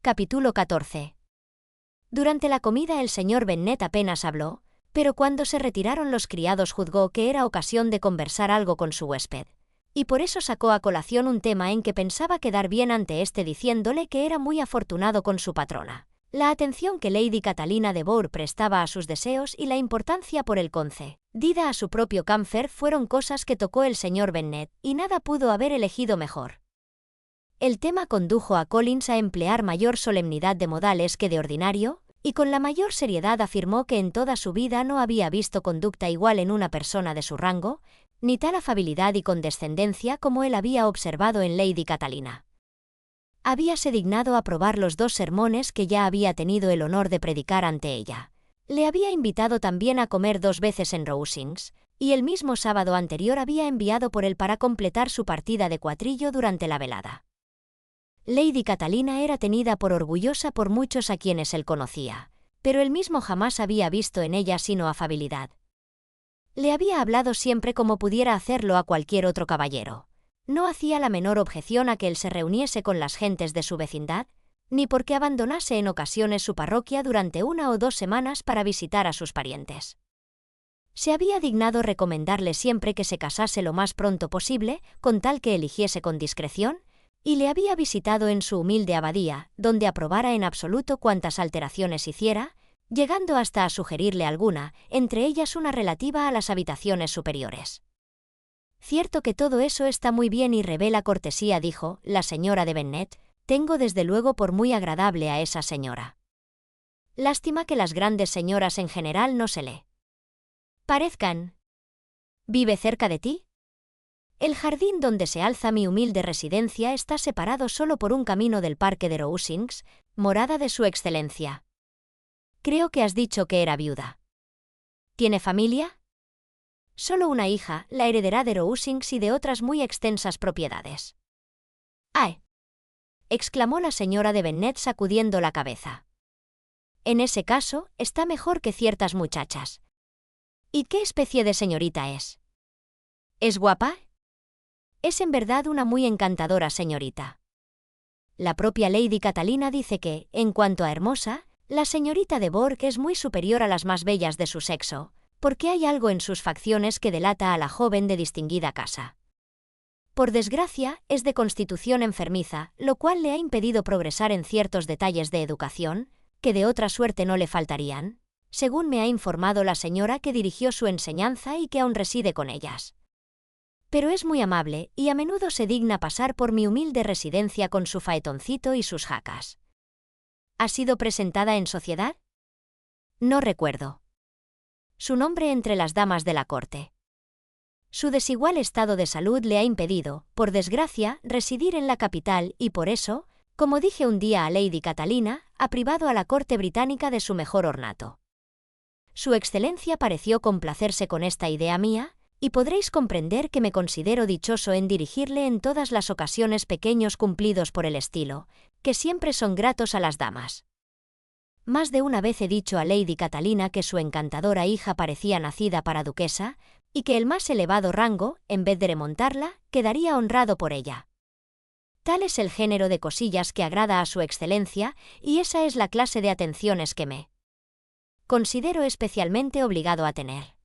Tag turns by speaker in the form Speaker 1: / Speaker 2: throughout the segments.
Speaker 1: Capítulo 14. Durante la comida el señor Bennet apenas habló, pero cuando se retiraron los criados juzgó que era ocasión de conversar algo con su huésped, y por eso sacó a colación un tema en que pensaba quedar bien ante éste diciéndole que era muy afortunado con su patrona, la atención que Lady Catalina de Bourgh prestaba a sus deseos y la importancia por el concedida a su propio Camfer fueron cosas que tocó el señor Bennet, y nada pudo haber elegido mejor. El tema condujo a Collins a emplear mayor solemnidad de modales que de ordinario, y con la mayor seriedad afirmó que en toda su vida no había visto conducta igual en una persona de su rango, ni tal afabilidad y condescendencia como él había observado en Lady Catalina. Habíase dignado aprobar los 2 sermones que ya había tenido el honor de predicar ante ella. Le había invitado también a comer 2 veces en Rosings, y el mismo sábado anterior había enviado por él para completar su partida de cuatrillo durante la velada. Lady Catalina era tenida por orgullosa por muchos a quienes él conocía, pero él mismo jamás había visto en ella sino afabilidad. Le había hablado siempre como pudiera hacerlo a cualquier otro caballero. No hacía la menor objeción a que él se reuniese con las gentes de su vecindad, ni porque abandonase en ocasiones su parroquia durante 1 o 2 semanas para visitar a sus parientes. Se había dignado recomendarle siempre que se casase lo más pronto posible, con tal que eligiese con discreción, y le había visitado en su humilde abadía, donde aprobara en absoluto cuantas alteraciones hiciera, llegando hasta a sugerirle alguna, entre ellas una relativa a las habitaciones superiores. «Cierto que todo eso está muy bien y revela cortesía», dijo la señora de Bennet. «Tengo desde luego por muy agradable a esa señora. Lástima que las grandes señoras en general no se le parezcan. ¿Vive cerca de ti? El jardín donde se alza mi humilde residencia está separado solo por un camino del parque de Rosings, morada de su excelencia. Creo que has dicho que era viuda. ¿Tiene familia?» «Solo una hija, la heredera de Rosings y de otras muy extensas propiedades». «¡Ay!», exclamó la señora de Bennet sacudiendo la cabeza. «En ese caso, está mejor que ciertas muchachas. ¿Y qué especie de señorita es? ¿Es guapa?» «Es en verdad una muy encantadora señorita. La propia Lady Catalina dice que, en cuanto a hermosa, la señorita de Bourgh es muy superior a las más bellas de su sexo, porque hay algo en sus facciones que delata a la joven de distinguida casa. Por desgracia, es de constitución enfermiza, lo cual le ha impedido progresar en ciertos detalles de educación, que de otra suerte no le faltarían, según me ha informado la señora que dirigió su enseñanza y que aún reside con ellas. Pero es muy amable, y a menudo se digna pasar por mi humilde residencia con su faetoncito y sus jacas». «¿Ha sido presentada en sociedad?» «No recuerdo su nombre entre las damas de la corte. Su desigual estado de salud le ha impedido, por desgracia, residir en la capital y por eso, como dije un día a Lady Catalina, ha privado a la corte británica de su mejor ornato. Su excelencia pareció complacerse con esta idea mía, y podréis comprender que me considero dichoso en dirigirle en todas las ocasiones pequeños cumplidos por el estilo, que siempre son gratos a las damas. Más de una vez he dicho a Lady Catalina que su encantadora hija parecía nacida para duquesa, y que el más elevado rango, en vez de remontarla, quedaría honrado por ella. Tal es el género de cosillas que agrada a su excelencia, y esa es la clase de atenciones que me considero especialmente obligado a tener».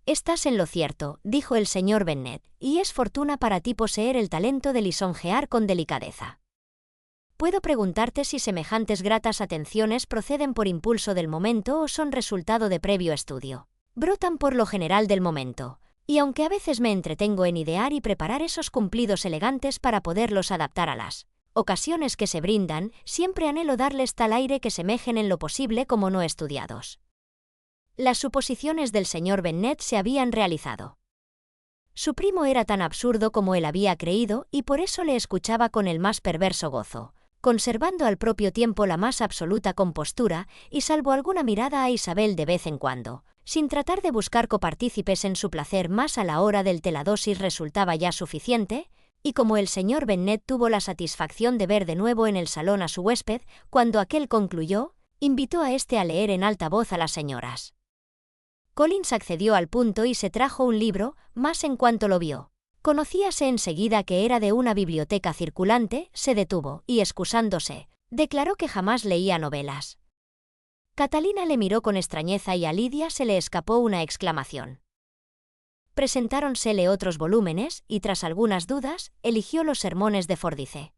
Speaker 1: «Estás en lo cierto», dijo el señor Bennet, «y es fortuna para ti poseer el talento de lisonjear con delicadeza. ¿Puedo preguntarte si semejantes gratas atenciones proceden por impulso del momento o son resultado de previo estudio?» «Brotan por lo general del momento, y aunque a veces me entretengo en idear y preparar esos cumplidos elegantes para poderlos adaptar a las ocasiones que se brindan, siempre anhelo darles tal aire que semejen en lo posible como no estudiados». Las suposiciones del señor Bennet se habían realizado. Su primo era tan absurdo como él había creído y por eso le escuchaba con el más perverso gozo, conservando al propio tiempo la más absoluta compostura y salvo alguna mirada a Isabel de vez en cuando, sin tratar de buscar copartícipes en su placer más a la hora del teladosis resultaba ya suficiente, y como el señor Bennet tuvo la satisfacción de ver de nuevo en el salón a su huésped, cuando aquel concluyó, invitó a éste a leer en alta voz a las señoras. Collins accedió al punto y se trajo un libro, mas en cuanto lo vio, conocíase enseguida que era de una biblioteca circulante, se detuvo y, excusándose, Declaró que jamás leía novelas. Catalina le miró con extrañeza y a Lidia se le escapó una exclamación. Presentáronsele otros volúmenes y, tras algunas dudas, eligió los sermones de Fordyce.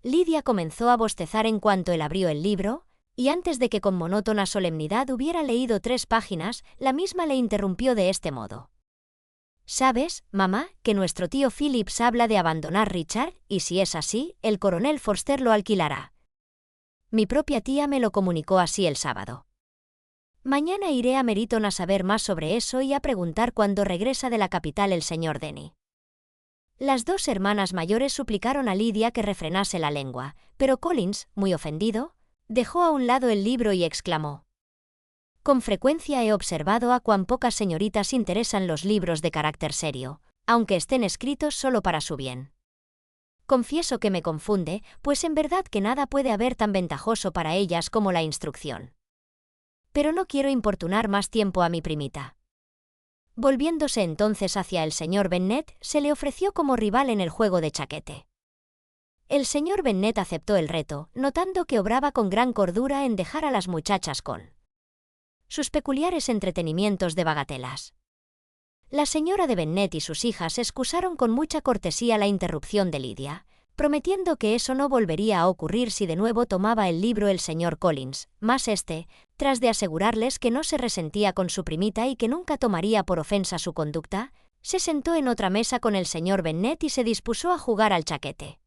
Speaker 1: Lidia comenzó a bostezar en cuanto él abrió el libro, y antes de que con monótona solemnidad hubiera leído 3 páginas, la misma le interrumpió de este modo. «¿Sabes, mamá, que nuestro tío Phillips habla de abandonar Richard, y si es así, el coronel Forster lo alquilará? Mi propia tía me lo comunicó así el sábado. Mañana iré a Meriton a saber más sobre eso y a preguntar cuándo regresa de la capital el señor Denny». Las 2 hermanas mayores suplicaron a Lidia que refrenase la lengua, pero Collins, muy ofendido, dejó a un lado el libro y exclamó: «Con frecuencia he observado a cuán pocas señoritas interesan los libros de carácter serio, aunque estén escritos solo para su bien. Confieso que me confunde, pues en verdad que nada puede haber tan ventajoso para ellas como la instrucción. Pero no quiero importunar más tiempo a mi primita». Volviéndose entonces hacia el señor Bennet, se le ofreció como rival en el juego de chaquete. El señor Bennet aceptó el reto, notando que obraba con gran cordura en dejar a las muchachas con sus peculiares entretenimientos de bagatelas. La señora de Bennet y sus hijas excusaron con mucha cortesía la interrupción de Lidia, prometiendo que eso no volvería a ocurrir si de nuevo tomaba el libro el señor Collins, mas tras de asegurarles que no se resentía con su primita y que nunca tomaría por ofensa su conducta, se sentó en otra mesa con el señor Bennet y se dispuso a jugar al chaquete.